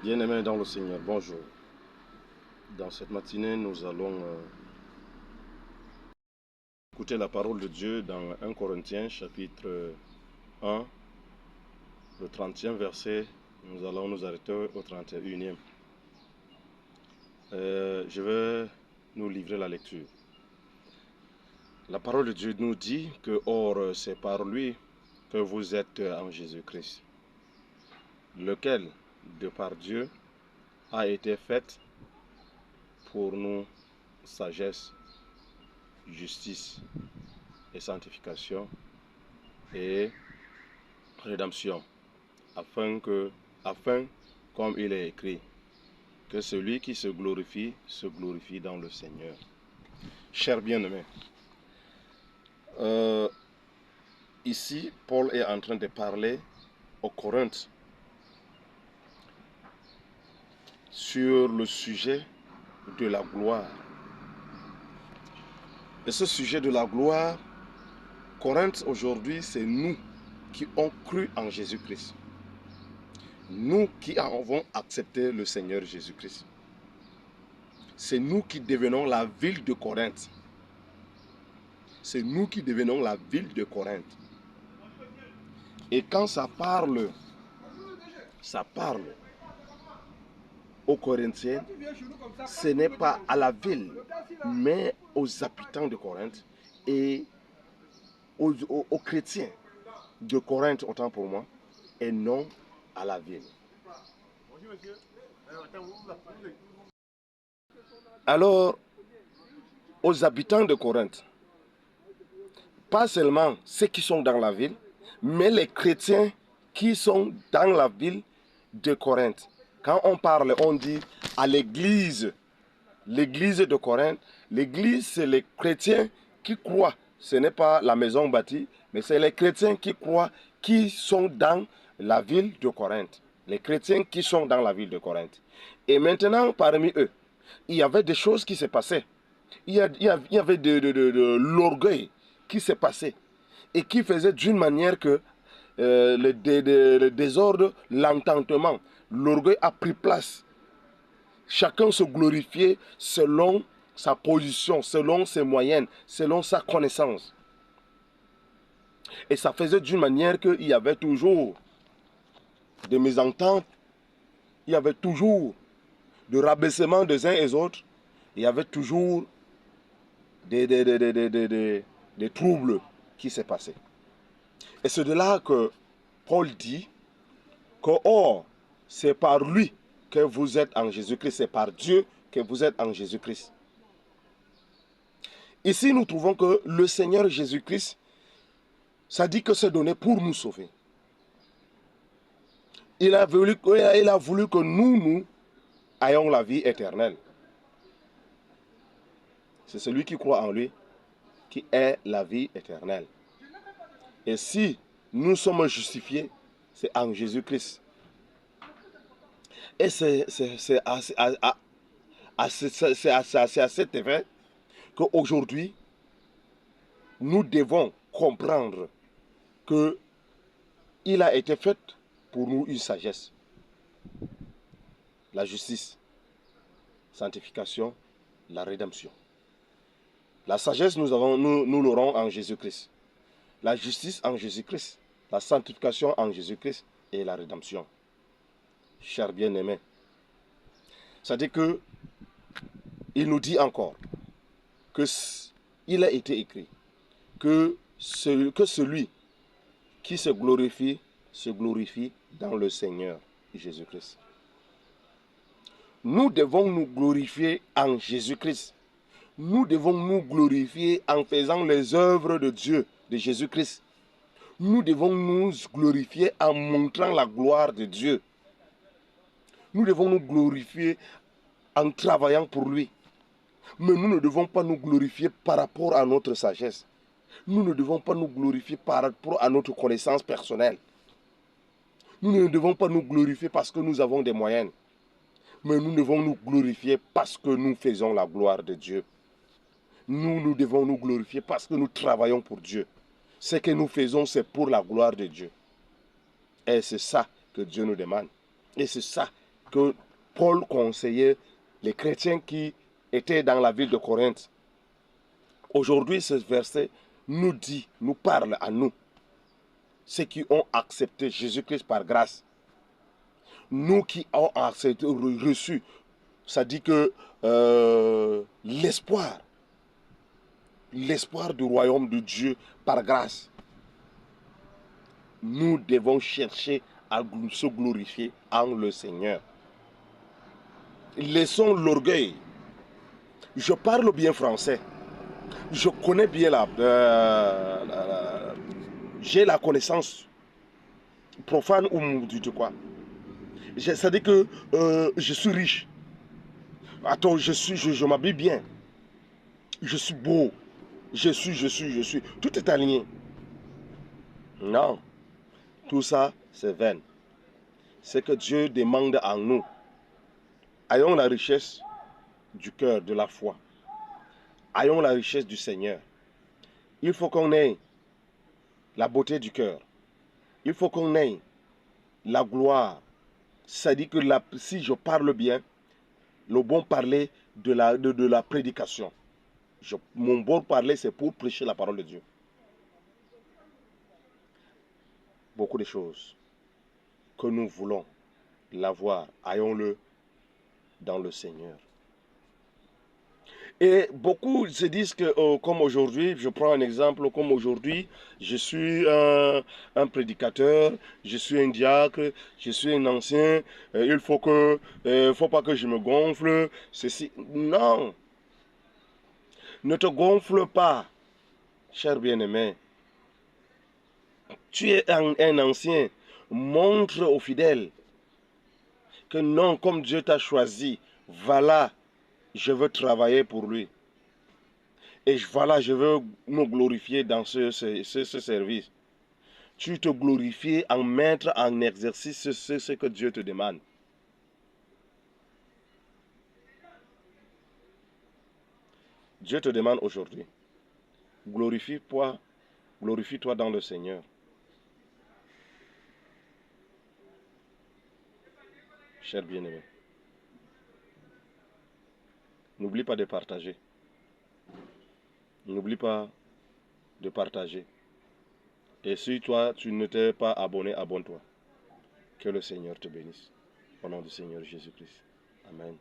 Bien-aimés dans le Seigneur, bonjour. Dans cette matinée, nous allons écouter la parole de Dieu dans 1 Corinthiens chapitre 1, le 30e verset. Nous allons nous arrêter au 31e. Je vais nous livrer la lecture. La parole de Dieu nous dit que, or, c'est par lui que vous êtes en Jésus-Christ, lequel, de par Dieu, a été fait pour nous sagesse, justice et sanctification et rédemption, afin, comme il est écrit, que celui qui se glorifie dans le Seigneur. Chers bien-aimés, ici, Paul est en train de parler aux Corinthes sur le sujet de la gloire. Et ce sujet de la gloire, Corinthe aujourd'hui, c'est nous qui ont cru en Jésus-Christ. Nous qui avons accepté le Seigneur Jésus-Christ. C'est nous qui devenons la ville de Corinthe. C'est nous qui devenons la ville de Corinthe. Et quand ça parle aux Corinthiens, ce n'est pas à la ville, mais aux habitants de Corinthe et aux chrétiens de Corinthe, autant pour moi, et non à la ville. Alors, aux habitants de Corinthe, pas seulement ceux qui sont dans la ville, mais les chrétiens qui sont dans la ville de Corinthe. Quand on parle, on dit à l'église de Corinthe. L'église, c'est les chrétiens qui croient. Ce n'est pas la maison bâtie, mais c'est les chrétiens qui croient, qui sont dans la ville de Corinthe. Les chrétiens qui sont dans la ville de Corinthe. Et maintenant, parmi eux, il y avait des choses qui se passaient. Il y avait de l'orgueil qui s'est passé et qui faisait d'une manière que le désordre, l'entendement, l'orgueil a pris place. Chacun se glorifiait selon sa position, selon ses moyens, selon sa connaissance. Et ça faisait d'une manière qu'il y avait toujours des mésententes, il y avait toujours de rabaissement des uns et des autres, il y avait toujours des troubles qui s'est passé. Et c'est de là que Paul dit que, or, c'est par lui que vous êtes en Jésus-Christ, c'est par Dieu que vous êtes en Jésus-Christ. Ici, nous trouvons que le Seigneur Jésus-Christ, ça dit que c'est donné pour nous sauver. Il a voulu que nous ayons la vie éternelle. C'est celui qui croit en lui qui est la vie éternelle. Et si nous sommes justifiés, c'est en Jésus-Christ. Et c'est à cet effet qu'aujourd'hui, nous devons comprendre qu'il a été fait pour nous une sagesse, la justice, sanctification, la rédemption. La sagesse, nous l'aurons en Jésus-Christ. La justice en Jésus-Christ. La sanctification en Jésus-Christ et la rédemption. Chers bien-aimés, c'est-à-dire que il nous dit encore qu'il a été écrit que celui qui se glorifie dans le Seigneur Jésus-Christ. Nous devons nous glorifier en Jésus-Christ. Nous devons nous glorifier en faisant les œuvres de Dieu, de Jésus-Christ. Nous devons nous glorifier en montrant la gloire de Dieu. Nous devons nous glorifier en travaillant pour lui. Mais nous ne devons pas nous glorifier par rapport à notre sagesse. Nous ne devons pas nous glorifier par rapport à notre connaissance personnelle. Nous ne devons pas nous glorifier parce que nous avons des moyens. Mais nous devons nous glorifier parce que nous faisons la gloire de Dieu. Nous devons nous glorifier parce que nous travaillons pour Dieu. Ce que nous faisons, c'est pour la gloire de Dieu. Et c'est ça que Dieu nous demande. Et c'est ça que Paul conseillait les chrétiens qui étaient dans la ville de Corinthe. Aujourd'hui, ce verset nous dit, nous parle à nous, ceux qui ont accepté Jésus-Christ par grâce. Nous qui avons accepté, reçu, ça dit que l'espoir du royaume de Dieu par grâce, nous devons chercher à se glorifier en le Seigneur. Laissons l'orgueil. Je parle bien français. Je connais bien j'ai la connaissance profane ou du quoi. Ça dit que je suis riche. Attends, je m'habille bien. Je suis beau. Je suis. Tout est aligné. Non. Tout ça, c'est vain. Ce que Dieu demande en nous. Ayons la richesse du cœur, de la foi. Ayons la richesse du Seigneur. Il faut qu'on ait la beauté du cœur. Il faut qu'on ait la gloire. Ça dit que si je parle bien, le bon parler de la prédication. Mon bon parler, c'est pour prêcher la parole de Dieu. Beaucoup de choses que nous voulons l'avoir, ayons-le dans le Seigneur. Et beaucoup se disent que, comme aujourd'hui, je prends un exemple, comme aujourd'hui, je suis un prédicateur, je suis un diacre, je suis un ancien, il faut pas que je me gonfle, ceci. Non, ne te gonfle pas, cher bien-aimé. Tu es un ancien, montre aux fidèles que non, comme Dieu t'a choisi, voilà, je veux travailler pour lui. Et voilà, je veux me glorifier dans ce service. Tu te glorifies en mettre en exercice ce que Dieu te demande. Dieu te demande aujourd'hui, glorifie-toi dans le Seigneur. Cher bien-aimé, n'oublie pas de partager. N'oublie pas de partager. Et si toi, tu ne t'es pas abonné, abonne-toi. Que le Seigneur te bénisse. Au nom du Seigneur Jésus-Christ. Amen.